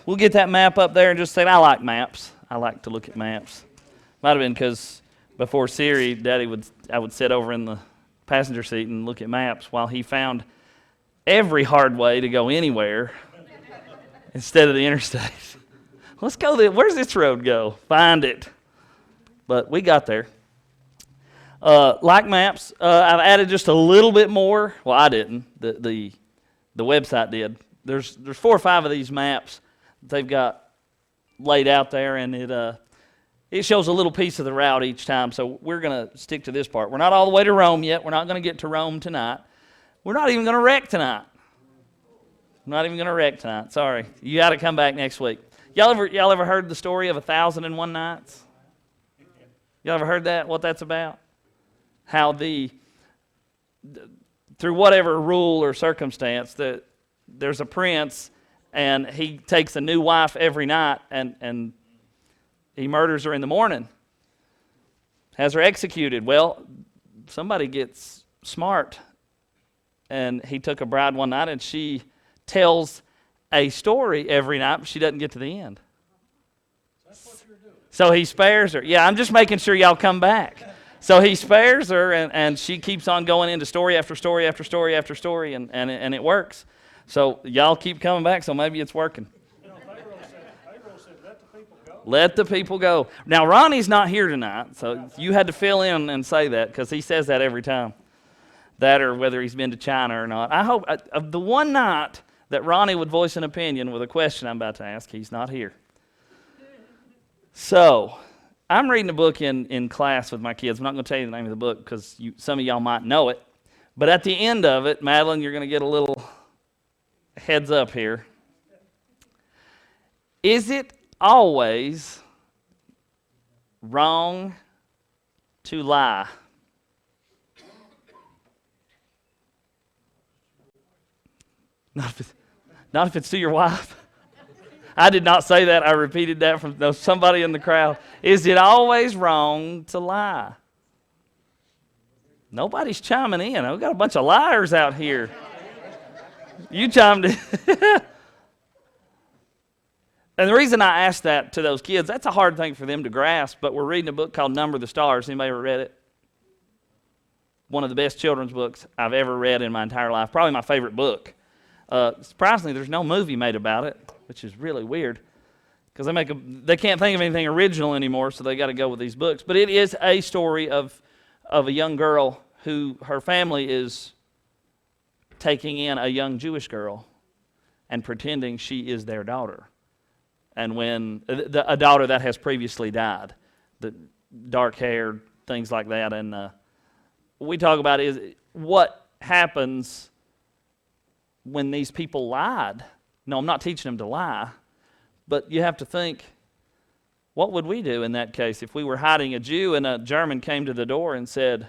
We'll get that map up there and just say, I like maps. I like to look at maps. Might have been because before Siri, I would sit over in the passenger seat and look at maps while he found every hard way to go anywhere instead of the interstate. Let's go there. Where's this road go? Find it. But we got there. Like maps, I've added just a little bit more. Well, I didn't. The website did. There's 4 or 5 of these maps that they've got laid out there, and it shows a little piece of the route each time. So we're going to stick to this part. We're not all the way to Rome yet. We're not going to get to Rome tonight. We're not even going to wreck tonight. Sorry. You got to come back next week. Y'all ever heard the story of 1,001 Nights? Y'all ever heard that? What that's about? How through whatever rule or circumstance, there's a prince, and he takes a new wife every night, and he murders her in the morning, has her executed. Well, somebody gets smart, and he took a bride one night, and she tells a story every night, but she doesn't get to the end. That's what you're doing. So he spares her. Yeah, I'm just making sure y'all come back. So he spares her, and she keeps on going into story after story after story after story, and it works. So y'all keep coming back, so maybe it's working. You know, Pharaoh said, let the people go. Let the people go. Now, Ronnie's not here tonight, so you had to fill in and say that, because he says that every time. That or whether he's been to China or not. I hope, of the one night that Ronnie would voice an opinion with a question I'm about to ask, he's not here. So, I'm reading a book in class with my kids. I'm not going to tell you the name of the book because some of y'all might know it. But at the end of it, Madeline, you're going to get a little heads up here. Is it always wrong to lie? Not if it's to your wife. I did not say that. I repeated that from somebody in the crowd. Is it always wrong to lie? Nobody's chiming in. We've got a bunch of liars out here. You chimed in. And the reason I asked that to those kids, that's a hard thing for them to grasp, but we're reading a book called Number the Stars. Anybody ever read it? One of the best children's books I've ever read in my entire life. Probably my favorite book. Surprisingly, there's no movie made about it, which is really weird because they can't think of anything original anymore, so they got to go with these books. But it is a story of a young girl who her family is taking in a young Jewish girl and pretending she is their daughter. And when a daughter that has previously died, the dark hair, things like that, and what we talk about is what happens when these people lied. No, I'm not teaching them to lie, but you have to think, what would we do in that case if we were hiding a Jew and a German came to the door and said,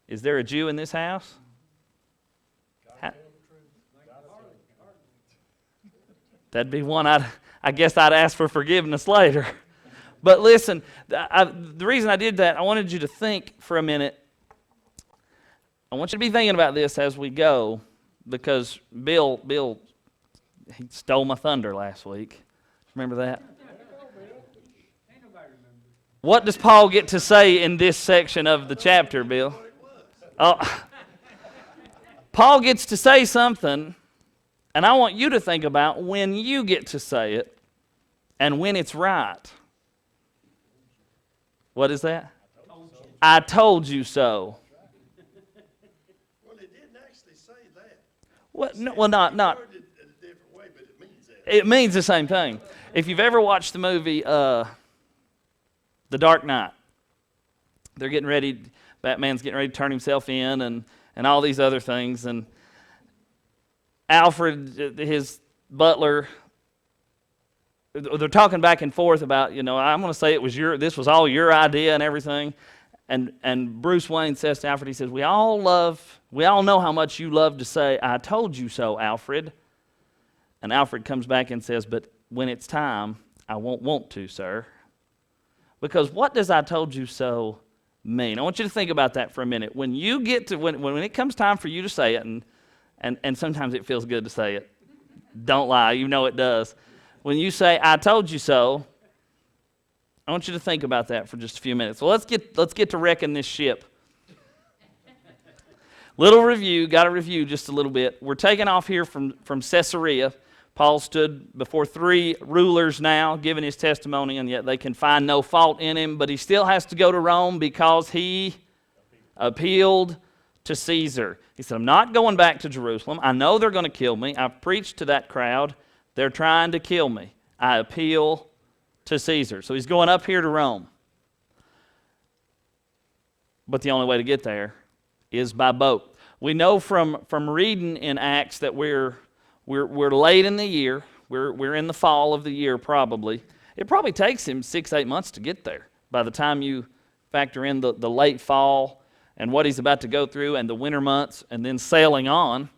is there a Jew in this house? That'd be one I guess I'd ask for forgiveness later. But listen, the reason I did that, I wanted you to think for a minute. I want you to be thinking about this as we go, because Bill, he stole my thunder last week. Remember that? What does Paul get to say in this section of the chapter, Bill? Paul gets to say something, and I want you to think about when you get to say it and when it's right. What is that? I told you so. Well, it didn't actually say that. What? No, well, not. It worded it a different way, but it means that. It means the same thing. If you've ever watched the movie The Dark Knight, they're getting ready. Batman's getting ready to turn himself in, and all these other things, and Alfred, his butler, they're talking back and forth about, I'm going to say this was all your idea and everything. And Bruce Wayne says to Alfred, he says, we all know how much you love to say, I told you so, Alfred. And Alfred comes back and says, but when it's time, I won't want to, sir. Because what does I told you so mean? I want you to think about that for a minute. When you get to, when it comes time for you to say it, and sometimes it feels good to say it, Don't lie. You know it does. When you say, I told you so, I want you to think about that for just a few minutes. Well, let's get to wrecking this ship. Little review, got to review just a little bit. We're taking off here from Caesarea. Paul stood before 3 rulers now, giving his testimony, and yet they can find no fault in him, but he still has to go to Rome because he appealed to Caesar. He said, I'm not going back to Jerusalem. I know they're going to kill me. I've preached to that crowd. They're trying to kill me. I appeal to Caesar. So he's going up here to Rome. But the only way to get there is by boat. We know from reading in Acts that we're late in the year. We're in the fall of the year probably. It probably takes him 6-8 months to get there. By the time you factor in the late fall and what he's about to go through and the winter months and then sailing on,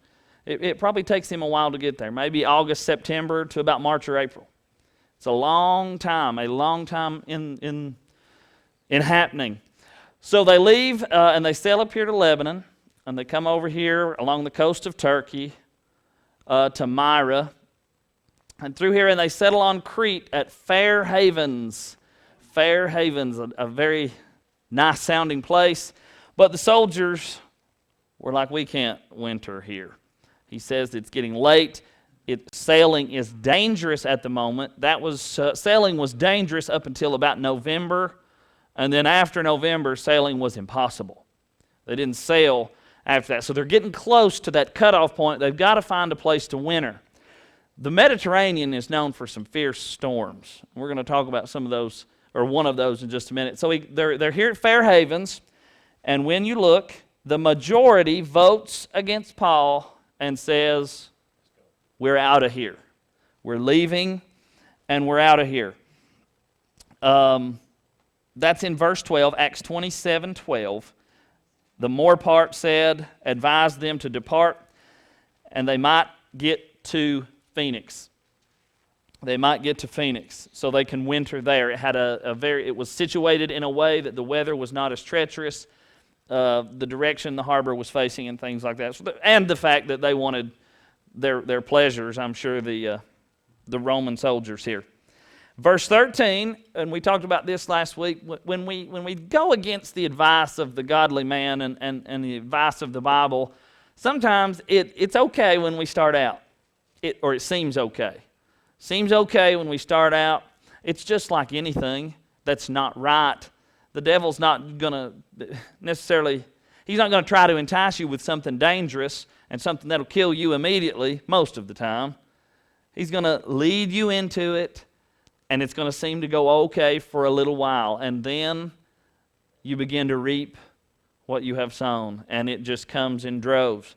it probably takes him a while to get there. Maybe August, September to about March or April. It's a long time in happening. So they leave and they sail up here to Lebanon, and they come over here along the coast of Turkey to Myra, and through here, and they settle on Crete at Fair Havens. Fair Havens, a very nice sounding place, but the soldiers were like, we can't winter here. He says it's getting late. Sailing is dangerous at the moment. Sailing was dangerous up until about November, and then after November, sailing was impossible. They didn't sail after that. So they're getting close to that cutoff point. They've got to find a place to winter. The Mediterranean is known for some fierce storms. We're going to talk about some of those, or one of those in just a minute. So they're here at Fair Havens, and when you look, the majority votes against Paul and says, we're out of here. We're leaving, and we're out of here. That's in verse 12, Acts 27:12. The more part said, advised them to depart, and they might get to Phoenix. They might get to Phoenix, so they can winter there. It had it was situated in a way that the weather was not as treacherous, the direction the harbor was facing, and things like that. And the fact that they wanted their pleasures, I'm sure the Roman soldiers here. Verse 13, and we talked about this last week, when we go against the advice of the godly man and the advice of the Bible, sometimes it's okay when we start out, or it seems okay. Seems okay when we start out. It's just like anything that's not right. The devil's not going to necessarily, he's not going to try to entice you with something dangerous and something that'll kill you immediately most of the time. He's going to lead you into it, and it's going to seem to go okay for a little while, and then you begin to reap what you have sown, and it just comes in droves.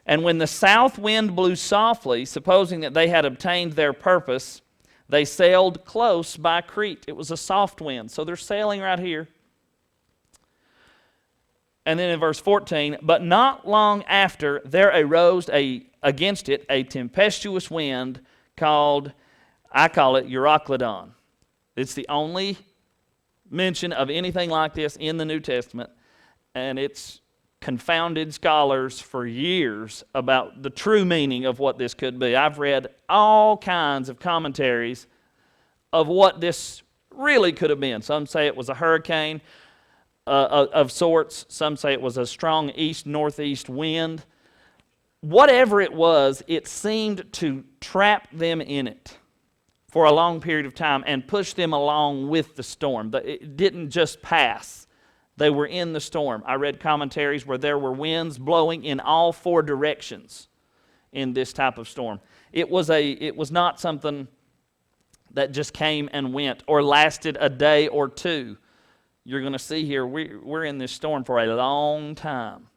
And when the south wind blew softly, supposing that they had obtained their purpose, they sailed close by Crete. It was a soft wind, so they're sailing right here. And then in verse 14, but not long after there arose against it a tempestuous wind called, I call it Euroclydon. It's the only mention of anything like this in the New Testament, and it's confounded scholars for years about the true meaning of what this could be. I've read all kinds of commentaries of what this really could have been. Some say it was a hurricane of sorts. Some say it was a strong east-northeast wind. Whatever it was, it seemed to trap them in it for a long period of time and push them along with the storm. It didn't just pass. They were in the storm. I read commentaries where there were winds blowing in all 4 directions in this type of storm. It was not something that just came and went or lasted a day or two. You're going to see here, we're in this storm for a long time.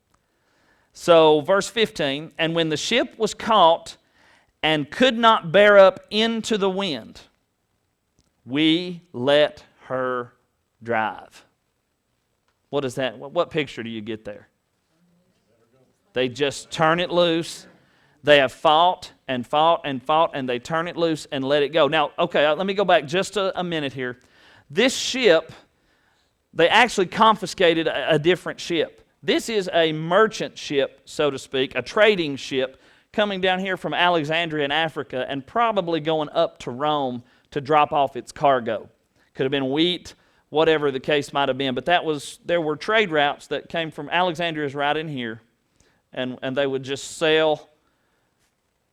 So, verse 15, and when the ship was caught and could not bear up into the wind, we let her drive. What is that? What picture do you get there? They just turn it loose. They have fought and fought and fought, and they turn it loose and let it go. Now, okay, let me go back just a minute here. This ship, they actually confiscated a different ship. This is a merchant ship, so to speak, a trading ship coming down here from Alexandria in Africa and probably going up to Rome to drop off its cargo. Could have been wheat, whatever the case might have been. But there were trade routes that came from Alexandria's right in here, and they would just sail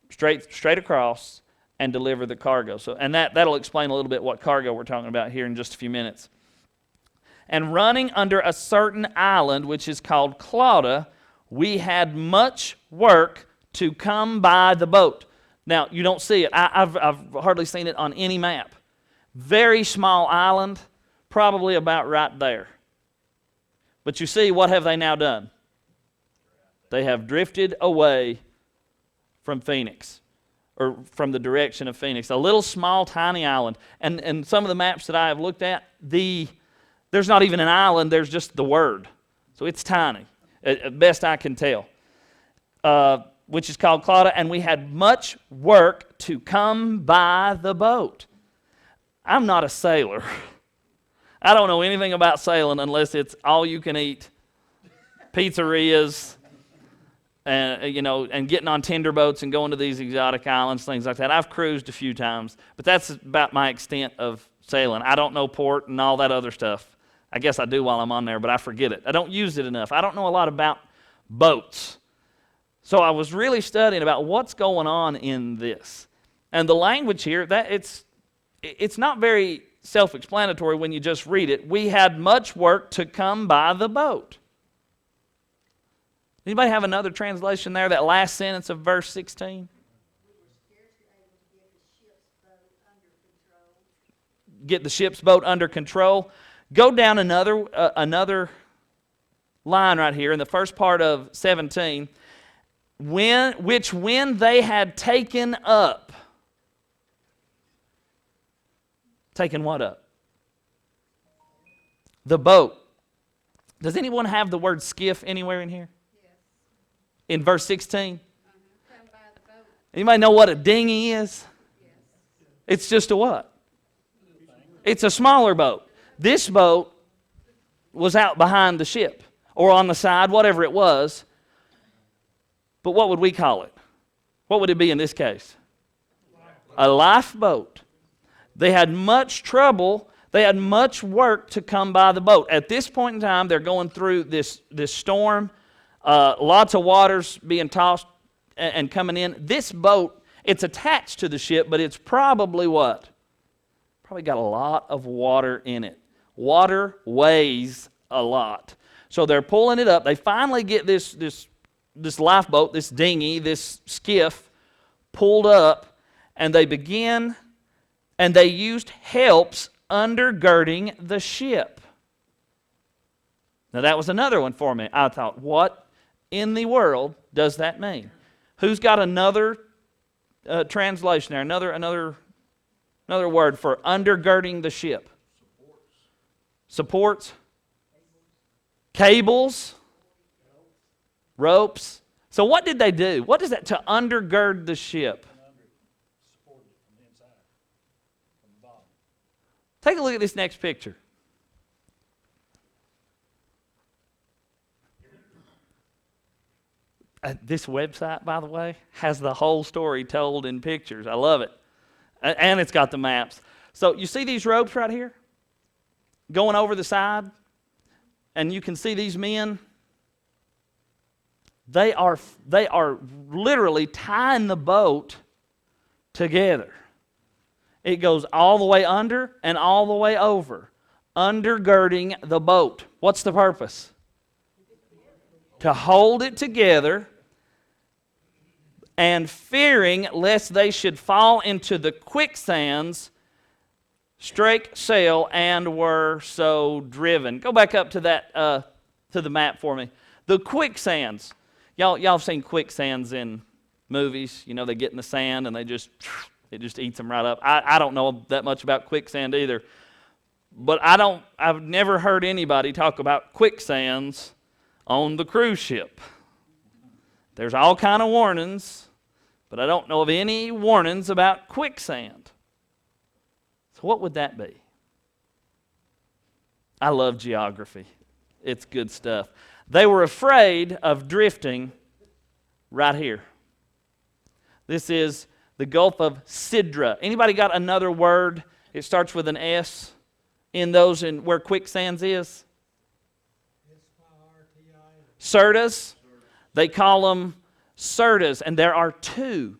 straight across and deliver the cargo. And that'll explain a little bit what cargo we're talking about here in just a few minutes. And running under a certain island, which is called Clauda, we had much work to come by the boat. Now, you don't see it. I've hardly seen it on any map. Very small island, probably about right there. But you see, what have they now done? They have drifted away from Phoenix, or from the direction of Phoenix. A little small, tiny island. And some of the maps that I have looked at, there's not even an island, there's just the word. So it's tiny, at best I can tell. Which is called Clauda, and we had much work to come by the boat. I'm not a sailor. I don't know anything about sailing unless it's all you can eat, pizzerias, and getting on tender boats and going to these exotic islands, things like that. I've cruised a few times, but that's about my extent of sailing. I don't know port and all that other stuff. I guess I do while I'm on there, but I forget it. I don't use it enough. I don't know a lot about boats. So I was really studying about what's going on in this. And the language here, it's not very self-explanatory when you just read it. We had much work to come by the boat. Anybody have another translation there, that last sentence of verse 16? Get the ship's boat under control. Go down another line right here in the first part of 17. When they had taken up. Taken what up? The boat. Does anyone have the word skiff anywhere in here? Yes. In verse 16? Come by the boat. Anybody know what a dinghy is? Yes. It's just a what? It's a smaller boat. This boat was out behind the ship or on the side, whatever it was. But what would we call it? What would it be in this case? A lifeboat. They had much trouble. They had much work to come by the boat. At this point in time, they're going through this storm. Lots of waters being tossed and coming in. This boat, it's attached to the ship, but it's probably what? Probably got a lot of water in it. Water weighs a lot. So they're pulling it up. They finally get this lifeboat, this dinghy, this skiff pulled up, and they begin, and they used helps undergirding the ship. Now that was another one for me. I thought, what in the world does that mean? Who's got another translation there? Another word for undergirding the ship? Supports. Cables. Ropes. So what did they do? What is that to undergird the ship? Support it from the inside, from the bottom. Take a look at this next picture. This website, by the way, has the whole story told in pictures. I love it. And it's got the maps. So you see these ropes right here? Going over the side? And you can see these men. They are literally tying the boat together. It goes all the way under and all the way over, undergirding the boat. What's the purpose? To hold it together, and fearing lest they should fall into the quicksands, strake sail and were so driven. Go back up to that to the map for me. The quicksands. Y'all have seen quicksands in movies. You know, they get in the sand and it just eats them right up. I don't know that much about quicksand either. But I've never heard anybody talk about quicksands on the cruise ship. There's all kind of warnings, but I don't know of any warnings about quicksand. So what would that be? I love geography. It's good stuff. They were afraid of drifting right here. This is the Gulf of Sidra. Anybody got another word? It starts with an S in those in where quicksands is? Sirtas. They call them Sirtas, and there are two.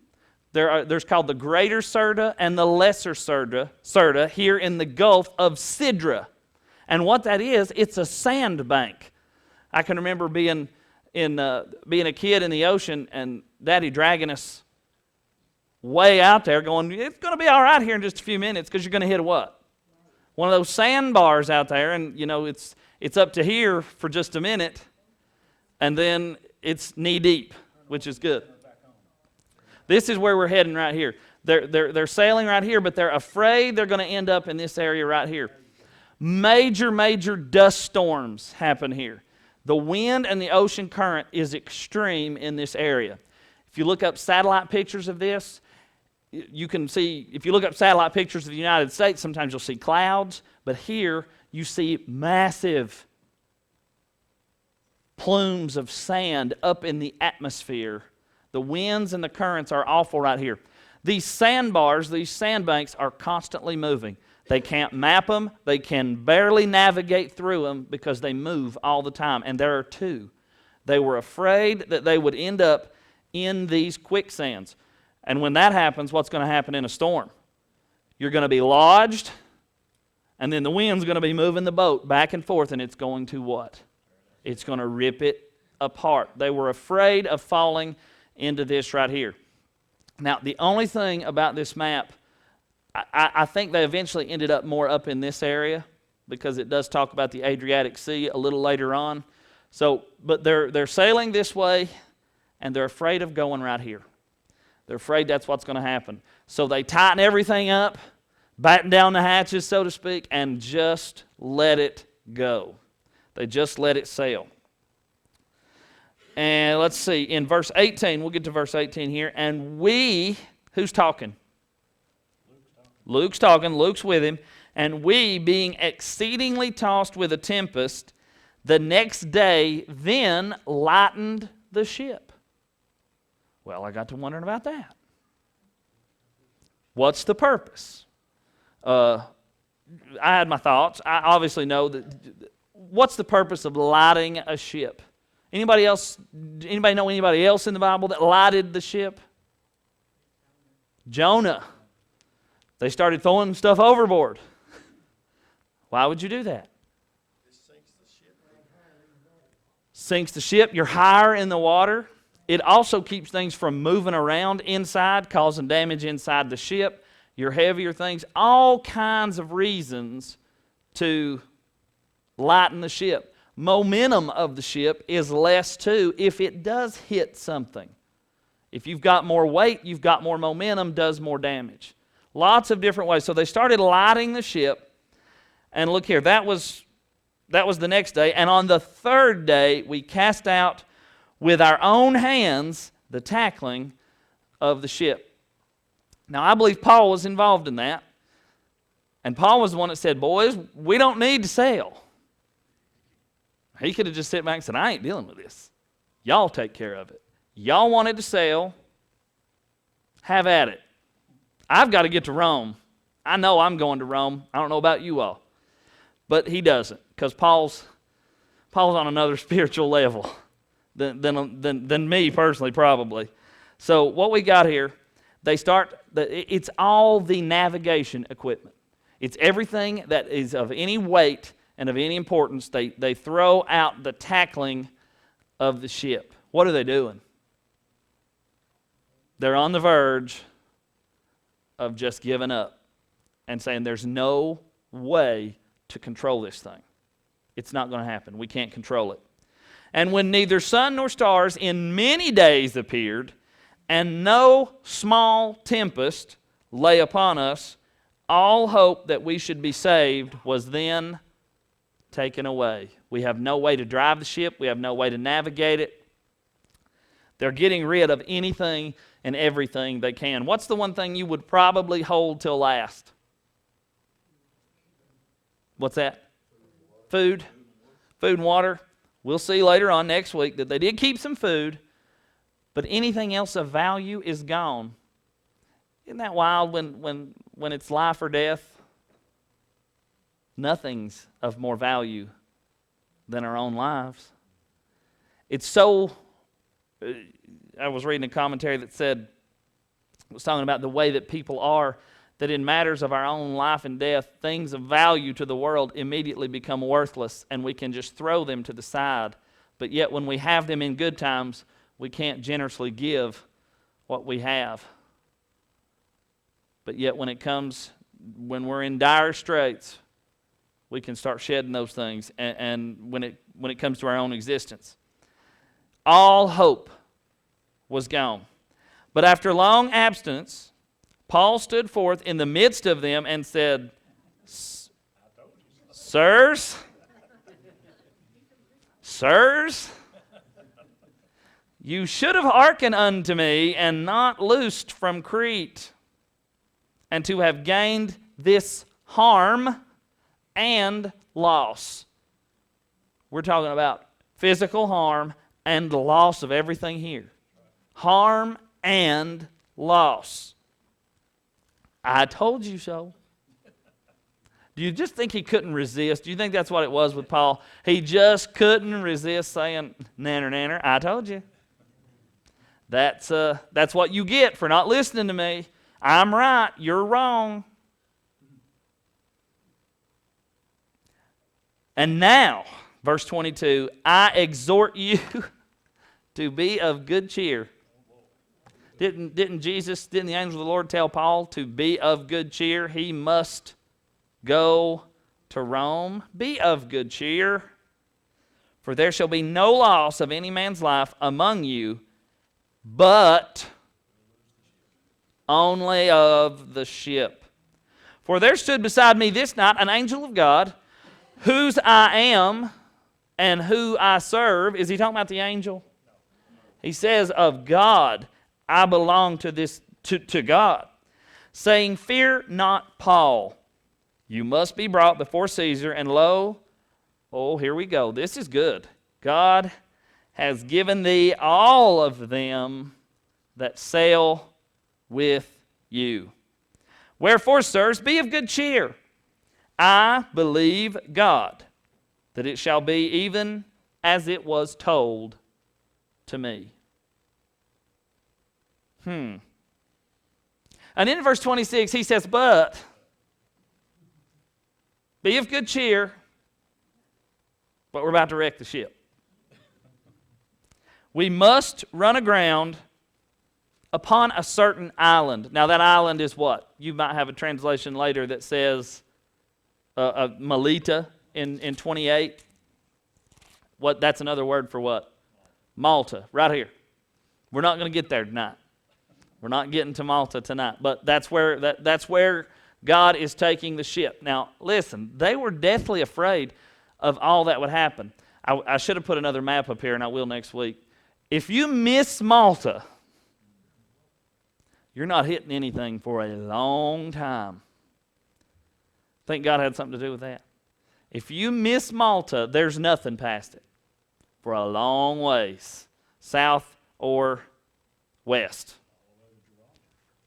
There's called the Greater Sirta and the Lesser Sirta here in the Gulf of Sidra. And what that is, it's a sand bank. I can remember being a kid in the ocean and Daddy dragging us way out there going, it's going to be all right here in just a few minutes because you're going to hit a what? One of those sandbars out there, and it's up to here for just a minute, and then it's knee deep, which is good. This is where we're heading right here. They're sailing right here, but they're afraid they're going to end up in this area right here. Major dust storms happen here. The wind and the ocean current is extreme in this area. If you look up satellite pictures of this, you can see, if you look up satellite pictures of the United States, sometimes you'll see clouds, but here you see massive plumes of sand up in the atmosphere. The winds and the currents are awful right here. These sandbars, these sandbanks are constantly moving. They can't map them. They can barely navigate through them because they move all the time. And there are two. They were afraid that they would end up in these quicksands. And when that happens, what's going to happen in a storm? You're going to be lodged, and then the wind's going to be moving the boat back and forth, and it's going to what? It's going to rip it apart. They were afraid of falling into this right here. Now, the only thing about this map, I think they eventually ended up more up in this area because it does talk about the Adriatic Sea a little later on. So, but they're sailing this way, and they're afraid of going right here. They're afraid that's what's going to happen. So they tighten everything up, batten down the hatches, so to speak, and just let it go. They just let it sail. And let's see, in verse 18, we'll get to verse 18 here. And we, who's talking? Luke's talking. Luke's with him. And we, being exceedingly tossed with a tempest, the next day then lightened the ship. Well, I got to wondering about that. What's the purpose? I had my thoughts. I obviously know that. What's the purpose of lighting a ship? Anybody else? Anybody know anybody else in the Bible that lighted the ship? Jonah. They started throwing stuff overboard. Why would you do that? It sinks the ship. Sinks the ship. You're higher in the water. It also keeps things from moving around inside, causing damage inside the ship. You're heavier things. All kinds of reasons to lighten the ship. Momentum of the ship is less too if it does hit something. If you've got more weight, you've got more momentum, does more damage. Lots of different ways. So they started lighting the ship. And look here, that was the next day. And on the third day, we cast out with our own hands the tackling of the ship. Now, I believe Paul was involved in that. And Paul was the one that said, boys, we don't need to sail. He could have just sat back and said, I ain't dealing with this. Y'all take care of it. Y'all wanted to sail. Have at it. I've got to get to Rome. I know I'm going to Rome. I don't know about you all. But he doesn't, because Paul's on another spiritual level than me personally, probably. So what we got here, it's all the navigation equipment. It's everything that is of any weight and of any importance. They throw out the tackling of the ship. What are they doing? They're on the verge of just giving up and saying there's no way to control this thing. It's not going to happen. We can't control it. And when neither sun nor stars in many days appeared, and no small tempest lay upon us, all hope that we should be saved was then taken away. We have no way to drive the ship. We have no way to navigate it. They're getting rid of anything and everything they can. What's the one thing you would probably hold till last? What's that? Food. Food and water. We'll see later on next week that they did keep some food, but anything else of value is gone. Isn't that wild when it's life or death? Nothing's of more value than our own lives. It's so, I was reading a commentary that said, it was talking about the way that people are, that in matters of our own life and death, things of value to the world immediately become worthless, and we can just throw them to the side. But yet when we have them in good times, we can't generously give what we have. But yet when we're in dire straits, we can start shedding those things, and when it comes to our own existence. All hope was gone. But after long abstinence, Paul stood forth in the midst of them and said, Sirs, you should have hearkened unto me and not loosed from Crete, and to have gained this harm and loss. We're talking about physical harm and the loss of everything here. Harm and loss. I told you so. Do you just think he couldn't resist? Do you think that's what it was with Paul? He just couldn't resist saying, nanner, nanner, I told you. That's what you get for not listening to me. I'm right, you're wrong. And now, verse 22, I exhort you to be of good cheer. Didn't the angel of the Lord tell Paul to be of good cheer? He must go to Rome. Be of good cheer, for there shall be no loss of any man's life among you, but only of the ship. For there stood beside me this night an angel of God, whose I am and who I serve. Is he talking about the angel? He says, of God, I belong to God, saying, fear not, Paul. You must be brought before Caesar, and lo, oh, here we go. This is good. God has given thee all of them that sail with you. Wherefore, sirs, be of good cheer. I believe God, that it shall be even as it was told to me. And in verse 26, he says, but be of good cheer, but we're about to wreck the ship. We must run aground upon a certain island. Now that island is what? You might have a translation later that says Melita in 28. That's another word for what? Malta, right here. We're not going to get there tonight. We're not getting to Malta tonight, but that's where God is taking the ship. Now, listen, they were deathly afraid of all that would happen. I should have put another map up here, and I will next week. If you miss Malta, you're not hitting anything for a long time. I think God had something to do with that. If you miss Malta, there's nothing past it for a long ways, south or west.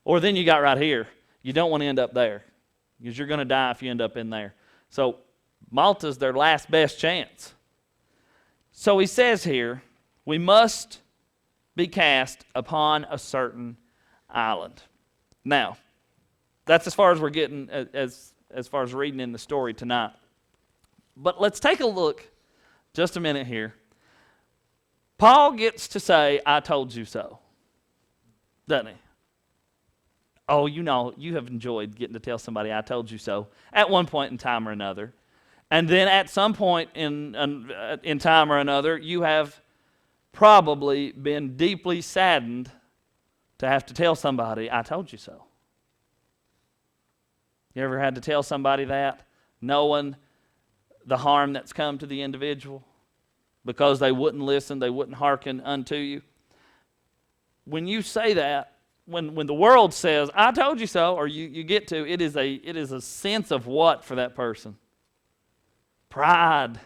Or then you got right here. You don't want to end up there because you're going to die if you end up in there. So Malta's their last best chance. So he says here, we must be cast upon a certain island. Now, that's as far as we're getting as far as reading in the story tonight. But let's take a look just a minute here. Paul gets to say, I told you so, doesn't he? Oh, you know, you have enjoyed getting to tell somebody, I told you so, at one point in time or another. And then at some point in time or another, you have probably been deeply saddened to have to tell somebody, I told you so. You ever had to tell somebody that, knowing the harm that's come to the individual because they wouldn't listen, they wouldn't hearken unto you? When you say that, when the world says, I told you so, or you get to, it is a sense of what for that person? Pride,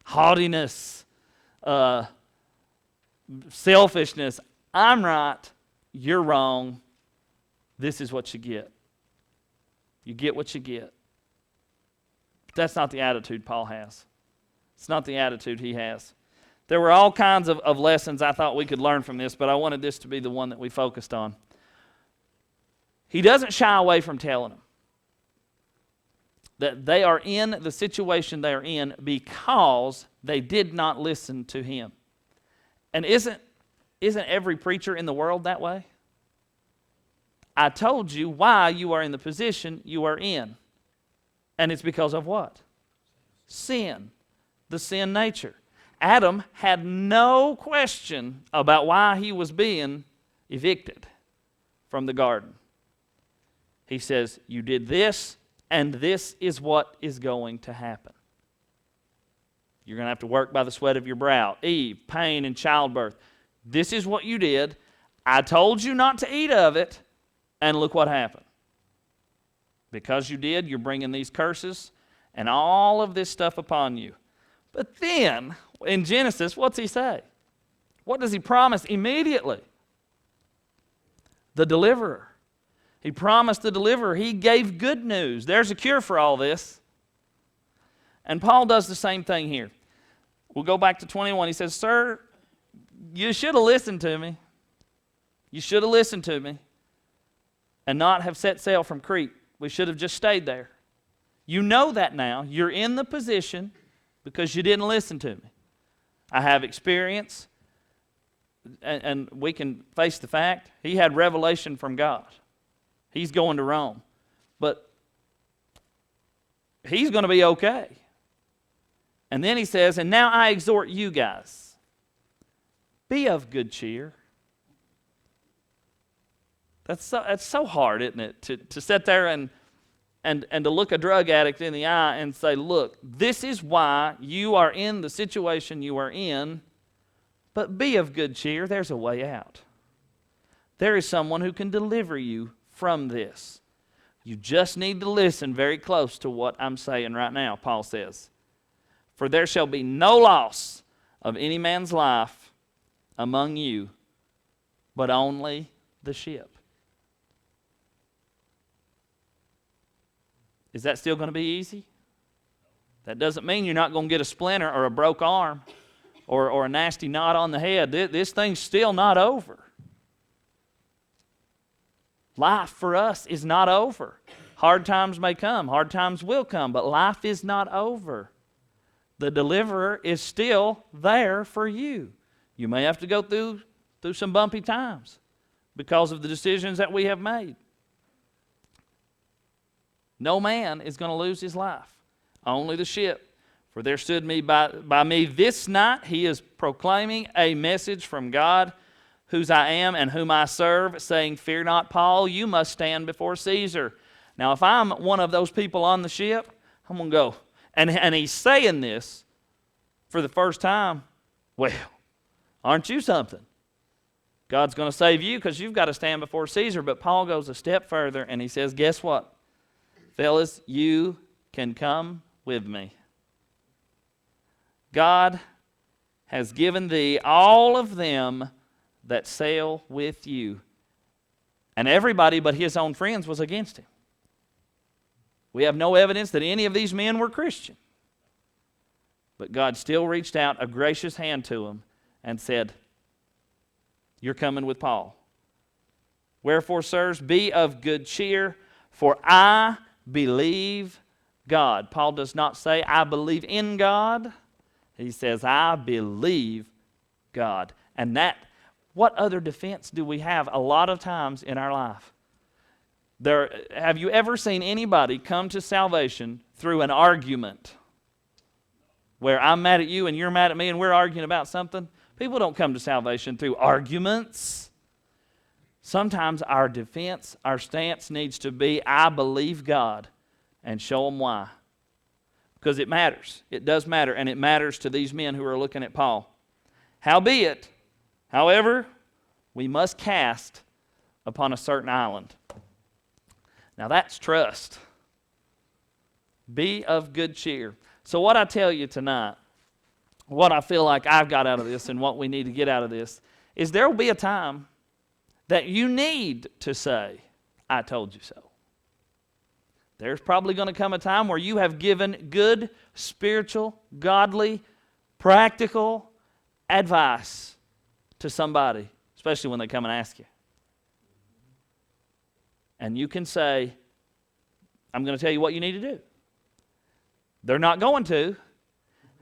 haughtiness, selfishness. I'm right, you're wrong. this is what you get. You get what you get. But that's not the attitude Paul has. It's not the attitude he has. There were all kinds of lessons I thought we could learn from this, but I wanted this to be the one that we focused on. He doesn't shy away from telling them that they are in the situation they are in because they did not listen to him. And isn't every preacher in the world that way? I told you why you are in the position you are in. And it's because of what? Sin. The sin nature. Adam had no question about why he was being evicted from the garden. He says, you did this, and this is what is going to happen. You're going to have to work by the sweat of your brow. Eve, pain and childbirth. This is what you did. I told you not to eat of it, and look what happened. Because you did, you're bringing these curses and all of this stuff upon you. But then, in Genesis, what's he say? What does he promise immediately? The deliverer. He promised the deliverer. He gave good news. There's a cure for all this. And Paul does the same thing here. We'll go back to 21. He says, sir, you should have listened to me. You should have listened to me and not have set sail from Crete. We should have just stayed there. You know that now. You're in the position because you didn't listen to me. I have experience, and we can face the fact. He had revelation from God. He's going to Rome. But he's going to be okay. And then he says, and now I exhort you guys, be of good cheer. That's so hard, isn't it? To sit there and to look a drug addict in the eye and say, look, this is why you are in the situation you are in, but be of good cheer. There's a way out. There is someone who can deliver you from this. You just need to listen very close to what I'm saying right now, Paul says. For there shall be no loss of any man's life among you, but only the ship. Is that still going to be easy? That doesn't mean you're not going to get a splinter or a broke arm or a nasty knot on the head. This thing's still not over. Life for us is not over. Hard times may come. Hard times will come. But life is not over. The deliverer is still there for you. You may have to go through some bumpy times because of the decisions that we have made. No man is going to lose his life. Only the ship. For there stood me by me this night. He is proclaiming a message from God, whose I am and whom I serve, saying, fear not, Paul, you must stand before Caesar. Now, if I'm one of those people on the ship, I'm going to go. And he's saying this for the first time. Well, aren't you something? God's going to save you because you've got to stand before Caesar. But Paul goes a step further and he says, guess what? Fellas, you can come with me. God has given thee all of them that sail with you. And everybody but his own friends was against him. We have no evidence that any of these men were Christian. But God still reached out a gracious hand to them and said, you're coming with Paul. Wherefore, sirs, be of good cheer, for I believe God. Paul does not say, I believe in God. He says, I believe God. And what other defense do we have a lot of times in our life? Have you ever seen anybody come to salvation through an argument? Where I'm mad at you and you're mad at me and we're arguing about something? People don't come to salvation through arguments. Sometimes our defense, our stance needs to be, I believe God, and show them why. Because it matters. It does matter, and it matters to these men who are looking at Paul. Howbeit, however, we must cast upon a certain island. Now that's trust. Be of good cheer. So what I tell you tonight, what I feel like I've got out of this and what we need to get out of this, is there will be a time that you need to say, I told you so. There's probably going to come a time where you have given good, spiritual, godly, practical advice to somebody, especially when they come and ask you. And you can say, I'm going to tell you what you need to do. They're not going to.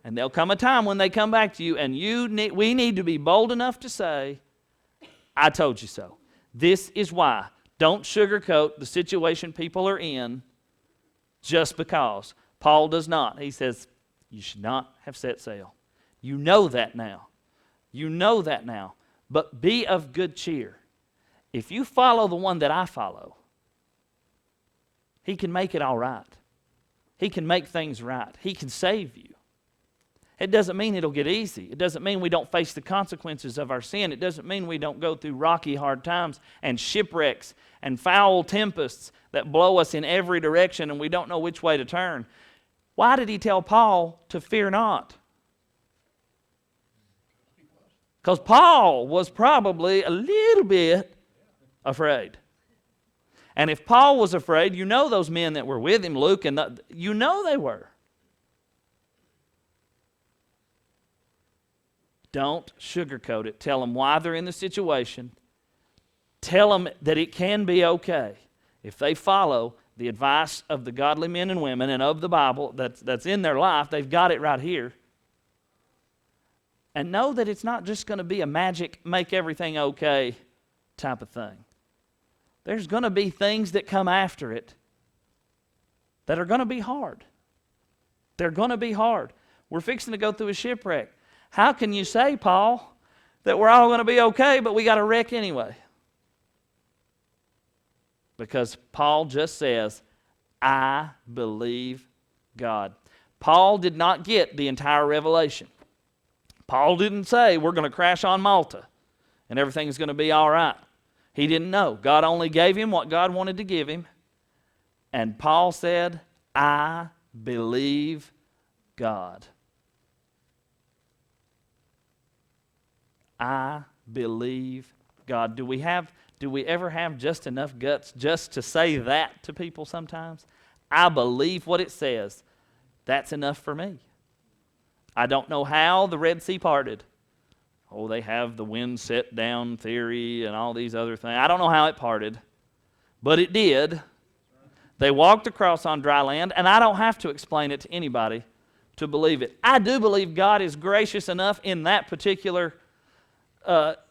And there'll come a time when they come back to you, and we need to be bold enough to say, I told you so. This is why. Don't sugarcoat the situation people are in just because. Paul does not. He says, you should not have set sail. You know that now. You know that now. But be of good cheer. If you follow the one that I follow, he can make it all right. He can make things right. He can save you. It doesn't mean it'll get easy. It doesn't mean we don't face the consequences of our sin. It doesn't mean we don't go through rocky, hard times and shipwrecks and foul tempests that blow us in every direction and we don't know which way to turn. Why did he tell Paul to fear not? Because Paul was probably a little bit afraid. And if Paul was afraid, you know those men that were with him, Luke, and you know they were. Don't sugarcoat it. Tell them why they're in the situation. Tell them that it can be okay if they follow the advice of the godly men and women and of the Bible that's in their life. They've got it right here. And know that it's not just going to be a magic, make everything okay type of thing. There's going to be things that come after it that are going to be hard. They're going to be hard. We're fixing to go through a shipwreck. How can you say, Paul, that we're all going to be okay, but we got to wreck anyway? Because Paul just says, I believe God. Paul did not get the entire revelation. Paul didn't say, we're going to crash on Malta and everything's going to be all right. He didn't know. God only gave him what God wanted to give him. And Paul said, I believe God. I believe God. Do we ever have just enough guts just to say that to people sometimes? I believe what it says. That's enough for me. I don't know how the Red Sea parted. Oh, they have the wind set down theory and all these other things. I don't know how it parted, but it did. They walked across on dry land, and I don't have to explain it to anybody to believe it. I do believe God is gracious enough in that particular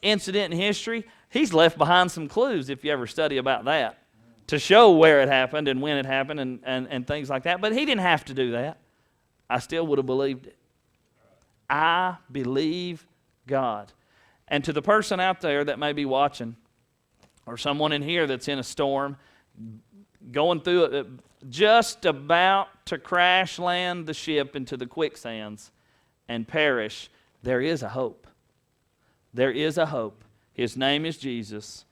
incident in history. He's left behind some clues, if you ever study about that, to show where it happened and when it happened and things like that. But he didn't have to do that. I still would have believed it. I believe God. And to the person out there that may be watching, or someone in here that's in a storm, going through it, just about to crash land the ship into the quicksands and perish, there is a hope. There is a hope. His name is Jesus.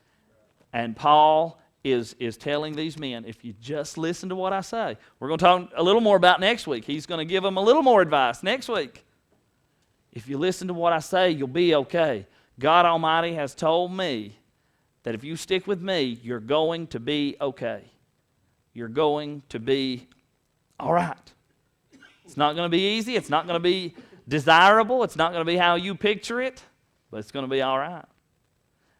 And Paul is telling these men, if you just listen to what I say, we're going to talk a little more about next week. He's going to give them a little more advice next week. If you listen to what I say, you'll be okay. God Almighty has told me that if you stick with me, you're going to be okay. You're going to be all right. It's not going to be easy. It's not going to be desirable. It's not going to be how you picture it, but it's going to be all right.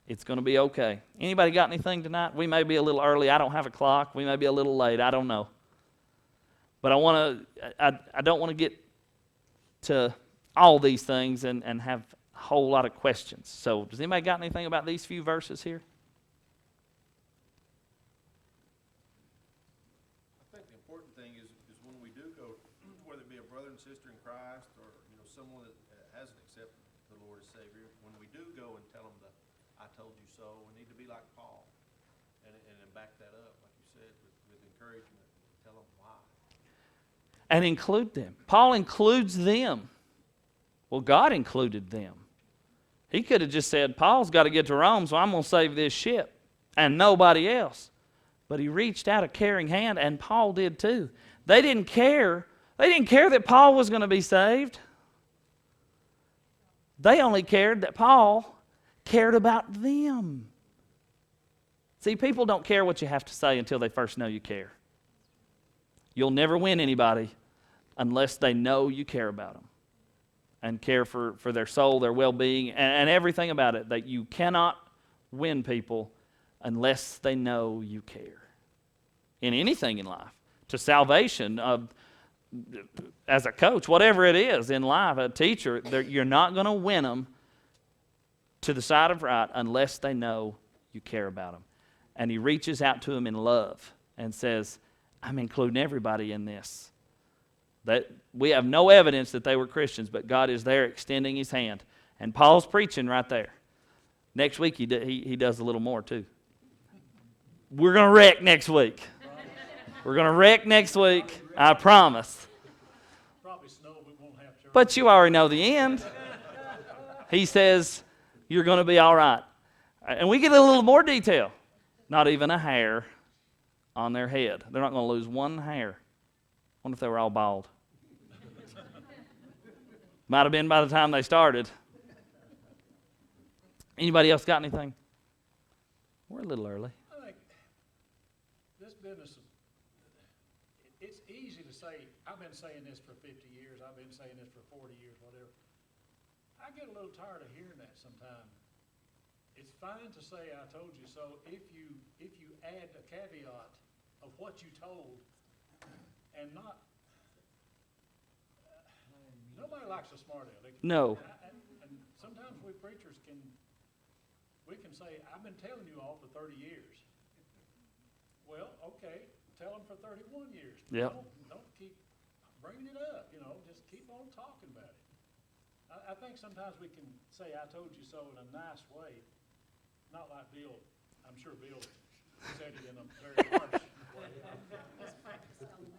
It's going to be okay. Anybody got anything tonight? We may be a little early. I don't have a clock. We may be a little late. I don't know. But I don't want to get to all these things and have a whole lot of questions. So does anybody got anything about these few verses here? I think the important thing is when we do go, whether it be a brother and sister in Christ or someone that hasn't accepted the Lord as Savior, when we do go and tell them the I told you so, we need to be like Paul and back that up, like you said, with encouragement. Tell them why. And include them. Paul includes them. Well, God included them. He could have just said, Paul's got to get to Rome, so I'm going to save this ship and nobody else. But he reached out a caring hand, and Paul did too. They didn't care. They didn't care that Paul was going to be saved. They only cared that Paul cared about them. See, people don't care what you have to say until they first know you care. You'll never win anybody unless they know you care about them and care for their soul, their well-being, and everything about it. That you cannot win people unless they know you care. In anything in life. To salvation, as a coach, whatever it is in life, a teacher, you're not going to win them to the side of right unless they know you care about them. And he reaches out to them in love and says, I'm including everybody in this. That we have no evidence that they were Christians, but God is there extending his hand. And Paul's preaching right there. Next week he does a little more too. We're going to wreck next week. We're going to wreck next week, I promise. Probably snow, we won't have church. But you already know the end. He says, you're going to be all right. And we get a little more detail. Not even a hair on their head. They're not going to lose one hair. I wonder if they were all bald. Might have been by the time they started. Anybody else got anything? We're a little early. I think this business, it's easy to say, I've been saying this for 50 years, I've been saying this for 40 years, whatever. I get a little tired of hearing that sometimes. It's fine to say, I told you so, if you add a caveat of what you told and not, nobody likes a smart aleck. No. And sometimes we preachers we can say, I've been telling you all for 30 years. Well, okay, tell them for 31 years. Yep. Don't keep bringing it up, just keep on talking about it. I think sometimes we can say, I told you so in a nice way, not like Bill. I'm sure Bill said it in a very harsh way.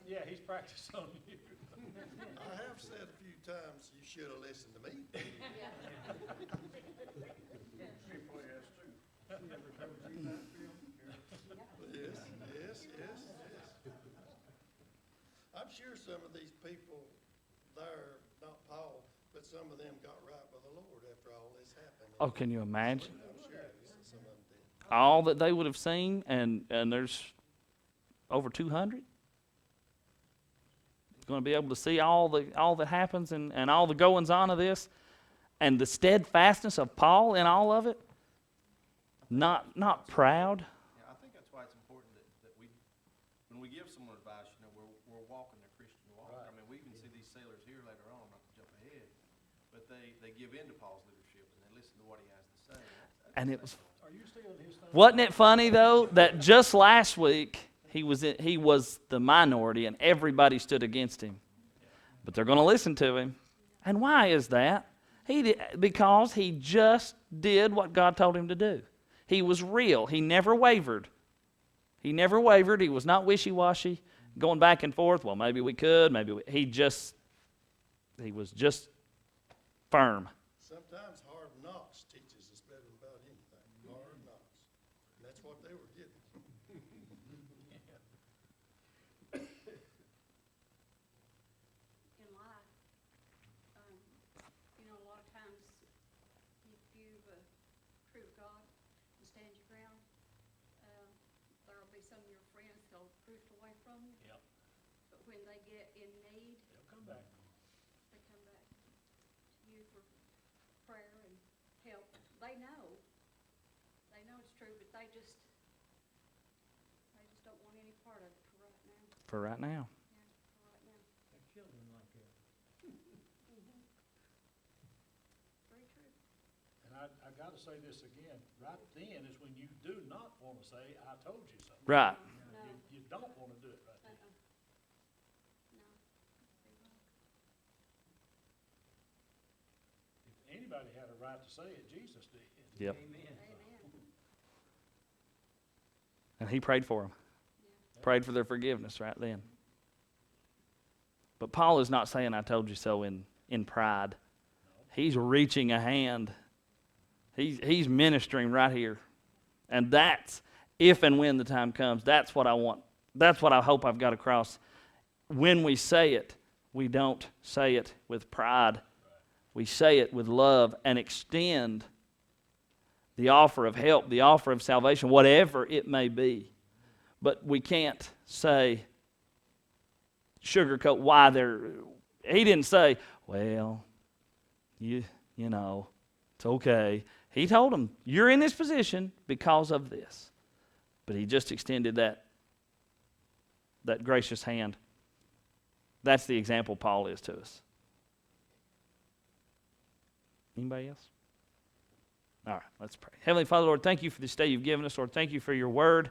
Yeah, he's practiced on you. I have said a few times, you should have listened to me. Yes. I'm sure some of these people there, not Paul, but some of them got right with the Lord after all this happened. Oh, can you imagine? I'm sure some of them did. All that they would have seen, and there's over 200. Going to be able to see all that happens and all the goings on of this, and the steadfastness of Paul in all of it. Not proud. Yeah, I think that's why it's important that we, when we give someone advice, we're walking the Christian walk. Right. I mean, we can see these sailors here later on, not to jump ahead, but they give in to Paul's leadership and they listen to what he has to say. And it was. Are you stealing his thunder? Wasn't it funny though that just last week he was the minority and everybody stood against him, but they're going to listen to him. And why is that? Because he just did what God told him to do. He was real. He never wavered. He was not wishy-washy, going back and forth. Well, maybe we could. He was just firm. Sometimes hard knocks teaches us better than about anything. Hard knocks. And that's what they were getting. In life, a lot of times if you've proved God and stand your ground, there'll be some of your friends that'll drift away from you. Yep. But when they get in need, They'll come back. they come back to you for prayer and help. They know it's true, but they just don't want any part of it for right now. For right now. Yeah, for right now. Have children like that. Very true. And I got to say this again, right then is when you do not want to say, I told you so. Right. No. You don't want to do it right then. No. If anybody had a right to say it, Jesus did. Yep. Amen. And he prayed for them. Prayed for their forgiveness right then. But Paul is not saying, I told you so in pride. He's reaching a hand. He's ministering right here. And that's, if and when the time comes, that's what I want. That's what I hope I've got across. When we say it, we don't say it with pride. We say it with love and extend the offer of help, the offer of salvation, whatever it may be. But we can't say, sugarcoat why they're. He didn't say, well, you know, it's okay. He told them, you're in this position because of this. But he just extended that gracious hand. That's the example Paul is to us. Anybody else? All right, let's pray. Heavenly Father, Lord, thank you for this day you've given us. Lord, thank you for your word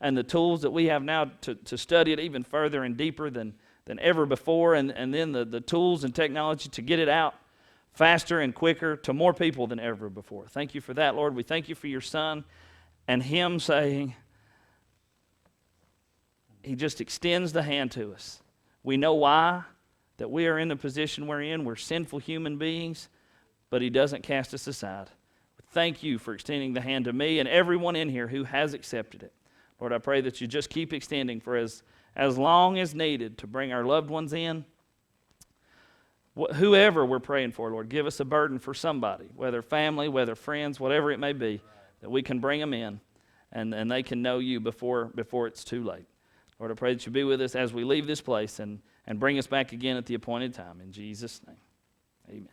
and the tools that we have now to study it even further and deeper than ever before, and then the tools and technology to get it out faster and quicker to more people than ever before. Thank you for that, Lord. We thank you for your Son and him saying, he just extends the hand to us. We know why, that we are in the position we're in. We're sinful human beings, but he doesn't cast us aside. Thank you for extending the hand to me and everyone in here who has accepted it. Lord, I pray that you just keep extending for as long as needed to bring our loved ones in. Whoever we're praying for, Lord, give us a burden for somebody, whether family, whether friends, whatever it may be, that we can bring them in and they can know you before it's too late. Lord, I pray that you be with us as we leave this place and bring us back again at the appointed time. In Jesus' name, amen.